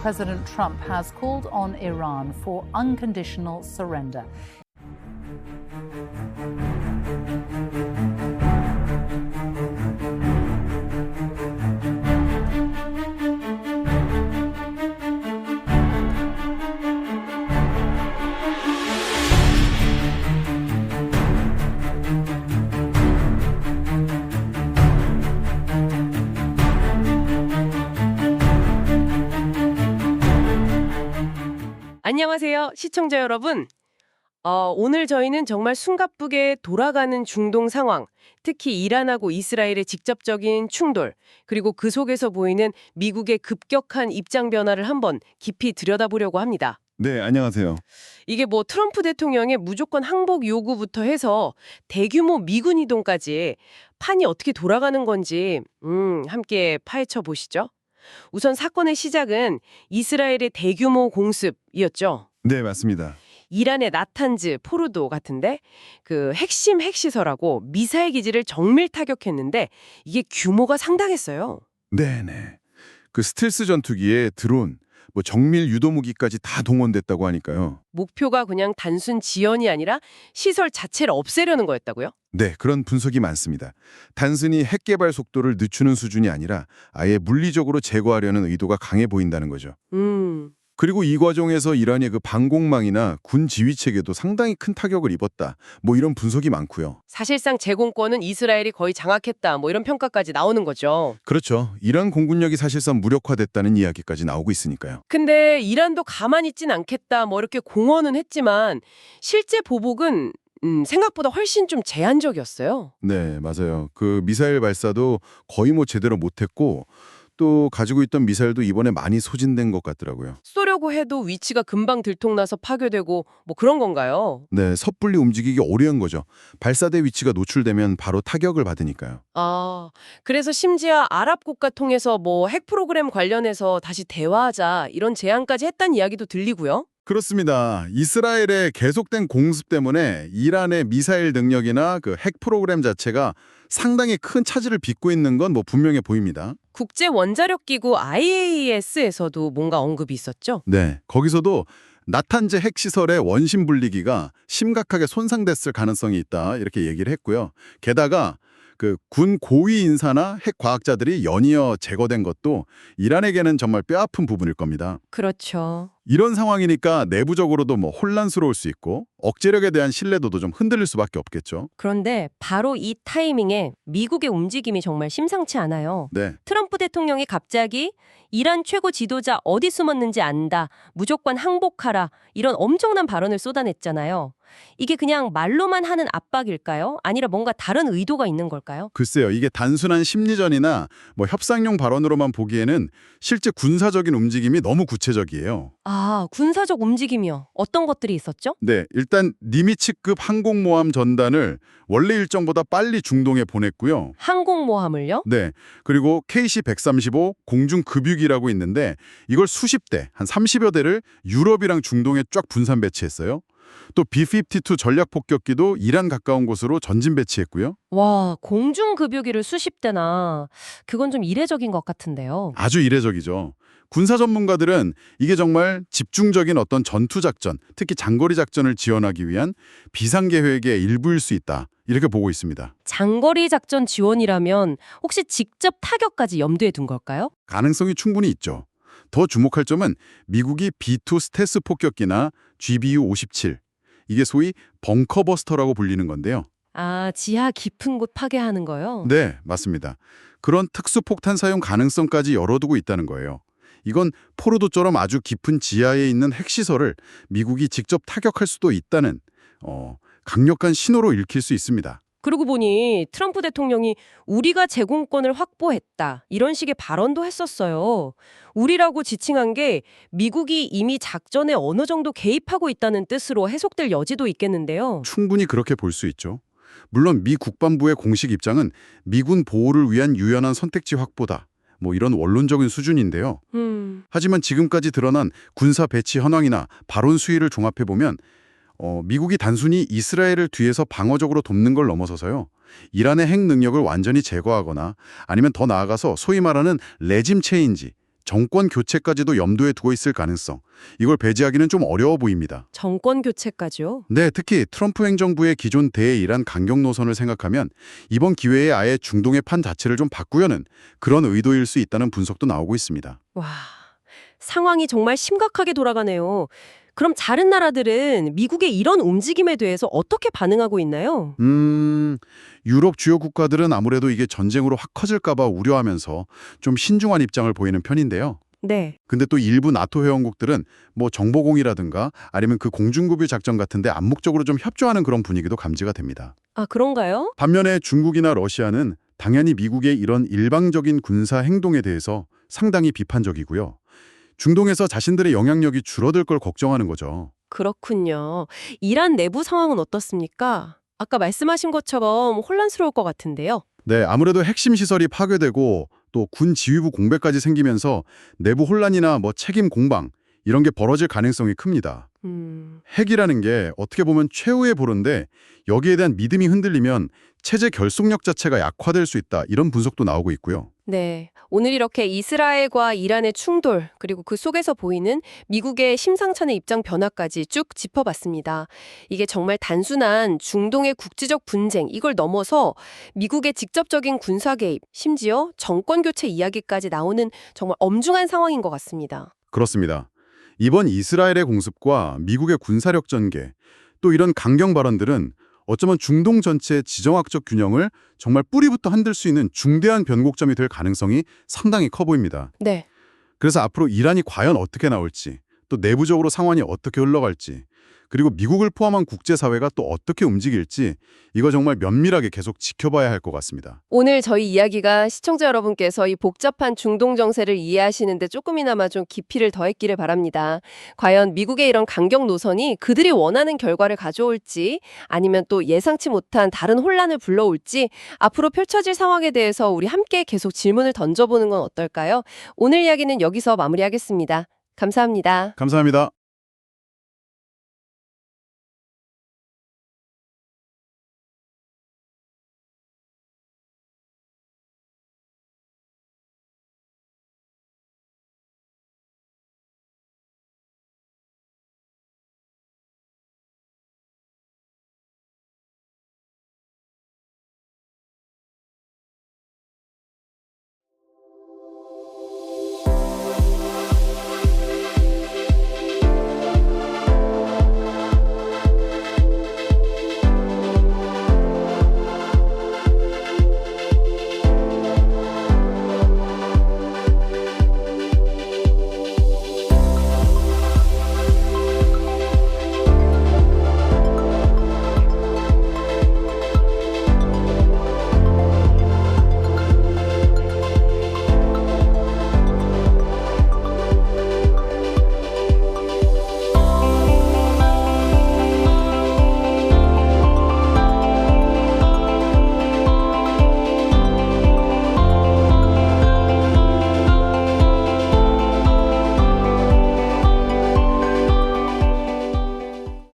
President Trump has called on Iran for unconditional surrender. 안녕하세요, 시청자 여러분. 오늘 저희는 정말 숨가쁘게 돌아가는 중동 상황, 특히 이란하고 이스라엘의 직접적인 충돌, 그리고 그 속에서 보이는 미국의 급격한 입장 변화를 한번 깊이 들여다보려고 합니다. 네, 안녕하세요. 이게 뭐 트럼프 대통령의 무조건 항복 요구부터 해서 대규모 미군 이동까지 판이 어떻게 돌아가는 건지 함께 파헤쳐 보시죠. 우선 사건의 시작은 이스라엘의 대규모 공습이었죠. 네, 맞습니다. 이란의 나탄즈, 포르도 같은데 그 핵심 핵시설하고 미사일 기지를 정밀 타격했는데 이게 규모가 상당했어요. 네네. 그 스텔스 전투기에 드론, 정밀 유도 무기까지 다 동원됐다고 하니까요. 목표가 그냥 단순 지연이 아니라 시설 자체를 없애려는 거였다고요? 네, 그런 분석이 많습니다. 단순히 핵 개발 속도를 늦추는 수준이 아니라 아예 물리적으로 제거하려는 의도가 강해 보인다는 거죠. 그리고 이 과정에서 이란의 그 방공망이나 군 지휘 체계도 상당히 큰 타격을 입었다. 이런 분석이 많고요. 사실상 제공권은 이스라엘이 거의 장악했다. 이런 평가까지 나오는 거죠. 그렇죠. 이란 공군력이 사실상 무력화됐다는 이야기까지 나오고 있으니까요. 근데 이란도 가만히 있진 않겠다. 이렇게 공언은 했지만 실제 보복은 생각보다 훨씬 좀 제한적이었어요. 네, 맞아요. 그 미사일 발사도 거의 제대로 못했고 또 가지고 있던 미사일도 이번에 많이 소진된 것 같더라고요. 쏘려고 해도 위치가 금방 들통나서 파괴되고 그런 건가요? 네, 섣불리 움직이기 어려운 거죠. 발사대 위치가 노출되면 바로 타격을 받으니까요. 그래서 심지어 아랍 국가 통해서 핵 프로그램 관련해서 다시 대화하자 이런 제안까지 했다는 이야기도 들리고요. 그렇습니다. 이스라엘의 계속된 공습 때문에 이란의 미사일 능력이나 그 핵 프로그램 자체가 상당히 큰 차질을 빚고 있는 건 분명해 보입니다. 국제 원자력 기구 IAEA에서도 뭔가 언급이 있었죠? 네, 거기서도 나탄즈 핵시설의 원심 분리기가 심각하게 손상됐을 가능성이 있다 이렇게 얘기를 했고요. 게다가 그 군 고위 인사나 핵 과학자들이 연이어 제거된 것도 이란에게는 정말 뼈아픈 부분일 겁니다. 그렇죠. 이런 상황이니까 내부적으로도 혼란스러울 수 있고 억제력에 대한 신뢰도도 좀 흔들릴 수밖에 없겠죠. 그런데 바로 이 타이밍에 미국의 움직임이 정말 심상치 않아요. 네, 트럼프 대통령이 갑자기 이란 최고 지도자 어디 숨었는지 안다, 무조건 항복하라 이런 엄청난 발언을 쏟아냈잖아요. 이게 그냥 말로만 하는 압박일까요? 아니라 뭔가 다른 의도가 있는 걸까요? 글쎄요. 이게 단순한 심리전이나 협상용 발언으로만 보기에는 실제 군사적인 움직임이 너무 구체적이에요. 군사적 움직임이요. 어떤 것들이 있었죠? 네, 일단 니미츠급 항공모함 전단을 원래 일정보다 빨리 중동에 보냈고요. 항공모함을요? 네, 그리고 KC-135 공중급유기라고 있는데 이걸 수십 대, 한 30여 대를 유럽이랑 중동에 쫙 분산 배치했어요. 또 B-52 전략폭격기도 이란 가까운 곳으로 전진 배치했고요. 와, 공중급유기를 수십 대나. 그건 좀 이례적인 것 같은데요. 아주 이례적이죠. 군사 전문가들은 이게 정말 집중적인 어떤 전투작전, 특히 장거리 작전을 지원하기 위한 비상계획의 일부일 수 있다. 이렇게 보고 있습니다. 장거리 작전 지원이라면 혹시 직접 타격까지 염두에 둔 걸까요? 가능성이 충분히 있죠. 더 주목할 점은 미국이 B-2 스텔스 폭격기나 GBU-57, 이게 소위 벙커버스터라고 불리는 건데요. 지하 깊은 곳 파괴하는 거요? 네, 맞습니다. 그런 특수폭탄 사용 가능성까지 열어두고 있다는 거예요. 이건 포르도처럼 아주 깊은 지하에 있는 핵시설을 미국이 직접 타격할 수도 있다는 강력한 신호로 읽힐 수 있습니다. 그러고 보니 트럼프 대통령이 우리가 제공권을 확보했다 이런 식의 발언도 했었어요. 우리라고 지칭한 게 미국이 이미 작전에 어느 정도 개입하고 있다는 뜻으로 해석될 여지도 있겠는데요. 충분히 그렇게 볼 수 있죠. 물론 미 국방부의 공식 입장은 미군 보호를 위한 유연한 선택지 확보다. 이런 원론적인 수준인데요. 하지만 지금까지 드러난 군사 배치 현황이나 발언 수위를 종합해보면 미국이 단순히 이스라엘을 뒤에서 방어적으로 돕는 걸 넘어서서요. 이란의 핵 능력을 완전히 제거하거나 아니면 더 나아가서 소위 말하는 레짐 체인지, 정권 교체까지도 염두에 두고 있을 가능성, 이걸 배제하기는 좀 어려워 보입니다. 정권 교체까지요? 네, 특히 트럼프 행정부의 기존 대이란 강경 노선을 생각하면 이번 기회에 아예 중동의 판 자체를 좀 바꾸려는 그런 의도일 수 있다는 분석도 나오고 있습니다. 와, 상황이 정말 심각하게 돌아가네요. 그럼 다른 나라들은 미국의 이런 움직임에 대해서 어떻게 반응하고 있나요? 유럽 주요 국가들은 아무래도 이게 전쟁으로 확 커질까 봐 우려하면서 좀 신중한 입장을 보이는 편인데요. 네. 근데 또 일부 나토 회원국들은 뭐 정보공이라든가 아니면 그 공중급유 작전 같은데 암묵적으로 좀 협조하는 그런 분위기도 감지가 됩니다. 아, 그런가요? 반면에 중국이나 러시아는 당연히 미국의 이런 일방적인 군사 행동에 대해서 상당히 비판적이고요. 중동에서 자신들의 영향력이 줄어들 걸 걱정하는 거죠. 그렇군요. 이란 내부 상황은 어떻습니까? 아까 말씀하신 것처럼 혼란스러울 것 같은데요. 네, 아무래도 핵심 시설이 파괴되고 또 군 지휘부 공백까지 생기면서 내부 혼란이나 뭐 책임 공방 이런 게 벌어질 가능성이 큽니다. 핵이라는 게 어떻게 보면 최후의 보루인데 여기에 대한 믿음이 흔들리면 체제 결속력 자체가 약화될 수 있다 이런 분석도 나오고 있고요. 네. 오늘 이렇게 이스라엘과 이란의 충돌, 그리고 그 속에서 보이는 미국의 심상찮은 입장 변화까지 쭉 짚어봤습니다. 이게 정말 단순한 중동의 국지적 분쟁, 이걸 넘어서 미국의 직접적인 군사 개입, 심지어 정권 교체 이야기까지 나오는 정말 엄중한 상황인 것 같습니다. 그렇습니다. 이번 이스라엘의 공습과 미국의 군사력 전개, 또 이런 강경 발언들은 어쩌면 중동 전체의 지정학적 균형을 정말 뿌리부터 흔들 수 있는 중대한 변곡점이 될 가능성이 상당히 커 보입니다. 네. 그래서 앞으로 이란이 과연 어떻게 나올지, 또 내부적으로 상황이 어떻게 흘러갈지, 그리고 미국을 포함한 국제사회가 또 어떻게 움직일지 이거 정말 면밀하게 계속 지켜봐야 할 것 같습니다. 오늘 저희 이야기가 시청자 여러분께서 이 복잡한 중동 정세를 이해하시는데 조금이나마 좀 깊이를 더했기를 바랍니다. 과연 미국의 이런 강경 노선이 그들이 원하는 결과를 가져올지 아니면 또 예상치 못한 다른 혼란을 불러올지 앞으로 펼쳐질 상황에 대해서 우리 함께 계속 질문을 던져보는 건 어떨까요? 오늘 이야기는 여기서 마무리하겠습니다. 감사합니다. 감사합니다.